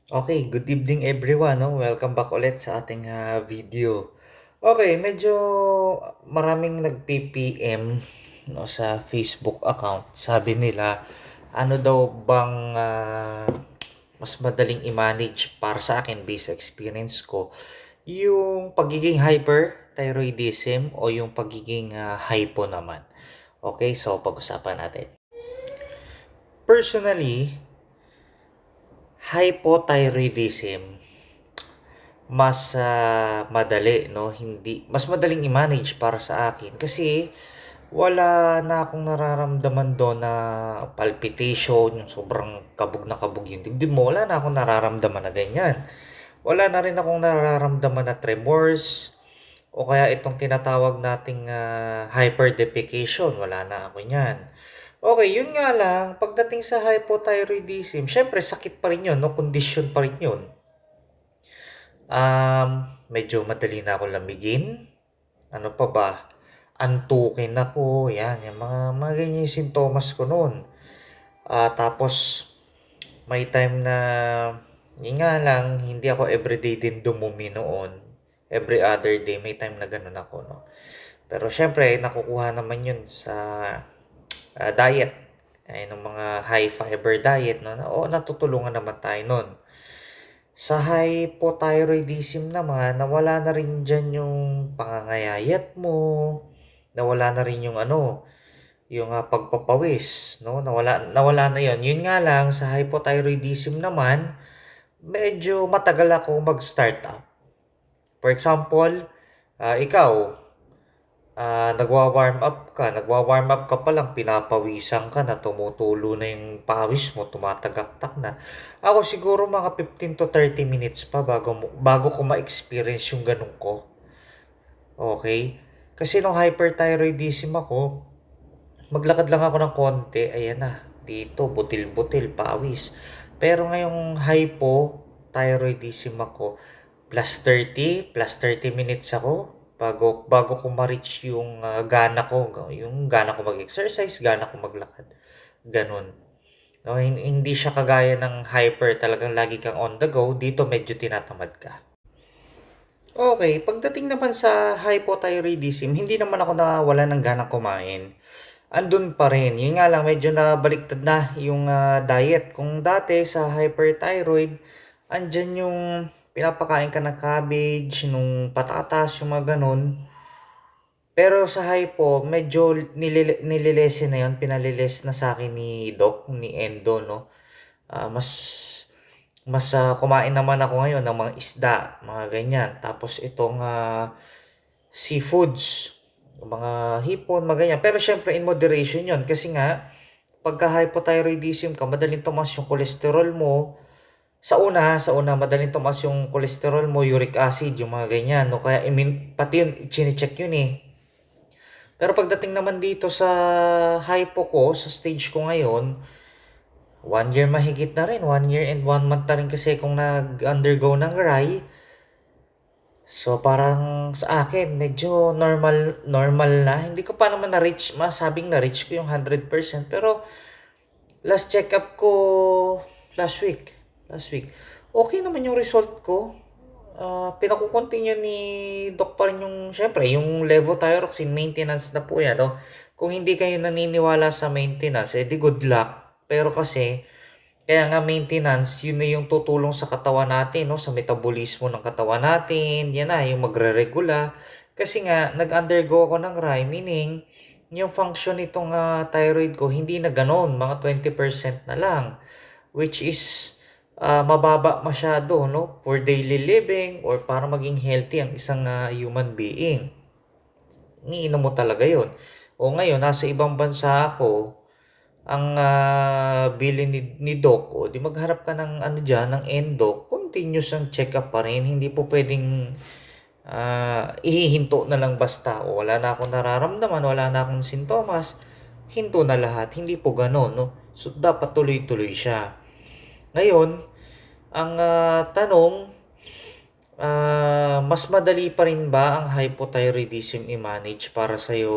Okay, good evening everyone, no? Welcome back ulit sa ating video. Okay, medyo maraming nag-PPM no, sa Facebook account. Sabi nila, ano daw bang mas madaling i-manage para sa akin based sa experience ko, yung pagiging hyperthyroidism o yung pagiging hypo naman. Okay, so pag-usapan natin. Personally, hypothyroidism mas madali, no? Hindi mas madaling i-manage para sa akin kasi wala na akong nararamdaman doon na palpitation, yung sobrang kabog na kabog yung dibdib mo. Wala na akong nararamdaman na ganyan. Wala na rin akong nararamdaman na tremors o kaya itong tinatawag nating hyperdefecation. Wala na ako niyan. Okay, yun nga lang, pagdating sa hypothyroidism, syempre sakit pa rin yun, no? Condition pa rin yun. Medyo madali na ako lamigin. Ano pa ba? Antukin ako. Yan, yung mga ganyan yung sintomas ko noon. Tapos, may time na, yun nga lang, hindi ako everyday din dumumi noon. Every other day, may time na ganun ako, no? Pero syempre, nakukuha naman yun sa diet. Ay, ng mga high fiber diet, no? Oo, natutulungan naman tayo noon. Sa hypothyroidism naman, nawala na rin dyan yung pangangayayat mo, nawala na rin yung yung pagpapawis, no? Nawala na yon. Yun nga lang, sa hypothyroidism naman, medyo matagal ako mag-start up. For example, ikaw, nagwa-warm up ka pa lang, pinapawisan ka na, tumutulo na yung pawis mo, tumatagaktak na. Ako siguro mga 15 to 30 minutes pa bago ko ma-experience yung ganun ko. Okay? Kasi nung hyperthyroidism ako, maglakad lang ako ng konti, ayan na, dito, butil-butil, pawis. Pero ngayong hypothyroidism ako, plus 30 minutes ako bago ko ma-reach yung gana ko, yung gana ko mag-exercise, gana ko maglakad. Ganun. No, hindi siya kagaya ng hyper, talagang lagi kang on the go. Dito medyo tinatamad ka. Okay, pagdating naman sa hypothyroidism, hindi naman ako nawala ng ganang kumain. Andun pa rin. Yun nga lang, medyo nabaliktad na yung diet. Kung dati sa hyperthyroid, andyan yung pinapakain ka ng cabbage, nung patatas, yung mga ganun. Pero sa hypo, medyo nililesen na yun, pinaliles na sa akin ni Doc, ni Endo, no? Mas kumain naman ako ngayon ng mga isda, mga ganyan. Tapos itong seafoods, mga hipon, mga ganyan. Pero syempre in moderation yon kasi nga, pagka hypothyroidism ka, madaling tumaas yung cholesterol mo. Sa una, madaling tumaas yung cholesterol mo, uric acid, yung mga ganyan. No? Kaya pati yun, chine-check yun eh. Pero pagdating naman dito sa hypo ko, sa stage ko ngayon, 1 year mahigit na rin. 1 year and 1 month na rin kasi kung nag-undergo ng RAI. So parang sa akin, medyo normal na. Hindi ko pa naman na-reach, masabing na-reach ko yung 100%. Pero last check-up ko last week. Okay naman yung result ko. Pinakukontinue ni Doc pa rin yung, syempre, yung levothyroxine maintenance na po yan, no? Kung hindi kayo naniniwala sa maintenance, di good luck. Pero kasi, kaya nga maintenance, yun na yung tutulong sa katawan natin, no? Sa metabolismo ng katawan natin, yan na, yung magre-regula. Kasi nga, nag-undergo ako ng RAI, meaning, yung function nitong thyroid ko, hindi na ganon, mga 20% na lang. Which is, mababa masyado, no? For daily living or para maging healthy ang isang human being. Iniinom mo talaga yon. O ngayon, nasa ibang bansa ako, ang bilin ni Doc, o di magharap ka ng ano dyan, ng endo, continuous ang check-up pa rin. Hindi po pwedeng ihihinto na lang basta. O wala na akong nararamdaman, wala na akong sintomas, hinto na lahat. Hindi po gano'n, no? So, dapat tuloy-tuloy siya. Ngayon, ang tanong, mas madali pa rin ba ang hypothyroidism i-manage para sa'yo,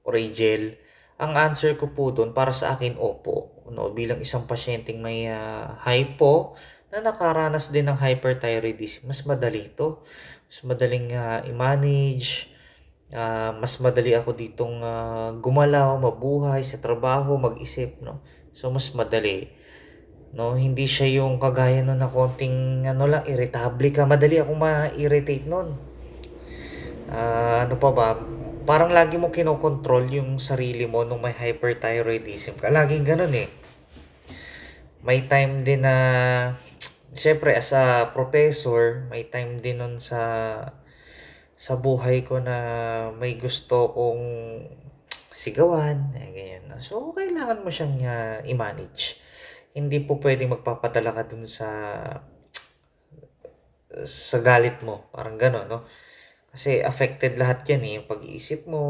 Rachel? Ang answer ko po doon, para sa akin, opo. No, bilang isang pasyenteng may hypo, na nakaranas din ng hyperthyroidism, mas madali ito. Mas madaling i-manage. Mas madali ako ditong gumalaw, mabuhay sa trabaho, mag-isip, no? So, mas madali. No, hindi siya yung kagaya nun na konting lang, irritable ka. Madali akong ma-irritate nun. Ano pa ba? Parang lagi mo kinokontrol yung sarili mo nung may hyperthyroidism ka. Laging ganun eh. May time din na, syempre as a professor, may time din nun sa buhay ko na may gusto kong sigawan, ganyan. So, kailangan mo siyang i-manage. Hindi po pwedeng magpapadala ka dun sa galit mo. Parang gano'n, no? Kasi affected lahat yan eh, yung pag-iisip mo.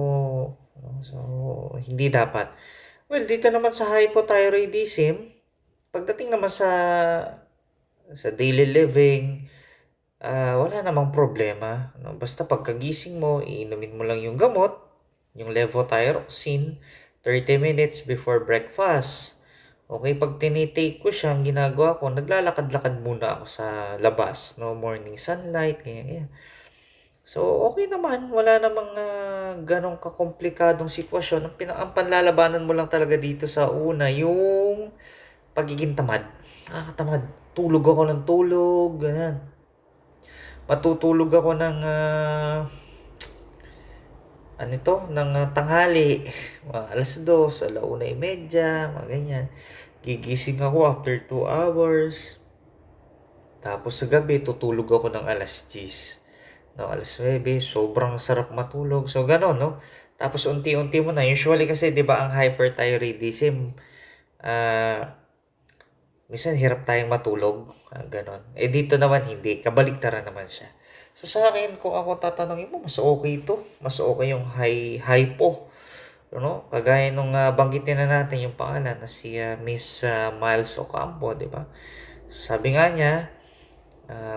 No? So, hindi dapat. Well, dito naman sa hypothyroidism, pagdating naman sa daily living, wala namang problema. No? Basta pagkagising mo, iinumin mo lang yung gamot, yung levothyroxine, 30 minutes before breakfast. Okay, pag tinitake ko siya, ang ginagawa ko, naglalakad-lakad muna ako sa labas, no, morning sunlight, ganyan, ganyan. So, okay naman, wala namang ganong kakomplikadong sitwasyon. Ang panlalabanan mo lang talaga dito sa una, yung pagiging tamad. Nakakatamad. Tulog ako ng tulog, ganyan. Matutulog ako ng tanghali, mga alas 2, alauna imedya, mga ganyan. Gigising ako after 2 hours. Tapos sa gabi, tutulog ako ng alas 10. No, alas 9, sobrang sarap matulog. So, gano'n, no? Tapos unti-unti mo na. Usually kasi, di ba, ang hyperthyroidism, minsan hirap tayong matulog. Gano'n. Eh, dito naman hindi. Kabaliktaran naman siya. So, sa akin, kung ako tatanungin mo, mas okay ito. Mas okay yung hypo. No? Kagaya nung banggitin na natin yung pangalan na si Miss Miles Ocampo, di ba? Sabi nga niya,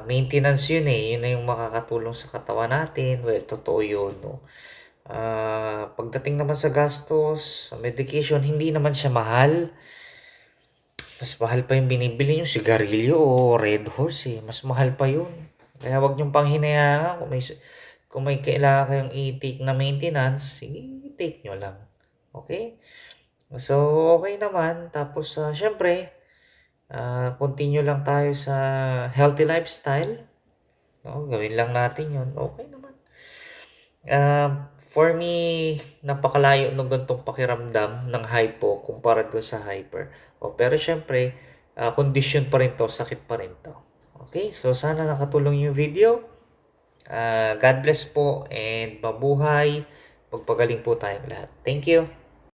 maintenance yun eh. Yun na yung makakatulong sa katawan natin. Well, totoo yun, no? Pagdating naman sa gastos, sa medication, hindi naman siya mahal. Mas mahal pa yung binibili nyo, sigarilyo o Red Horse eh. Mas mahal pa yun. Kaya wag nyong panghinayaan kung may kailangan kayong i-take na maintenance, sige, i-take nyo lang. Okay? So, okay naman. Tapos, syempre, continue lang tayo sa healthy lifestyle. No? Gawin lang natin yun. Okay naman. For me, napakalayo ng gantong pakiramdam ng hypo kumpara doon sa hyper. Pero syempre, condition pa rin to, sakit pa rin to. Okay, so sana nakatulong yung video. God bless po and mabuhay. Magpagaling po tayong lahat. Thank you.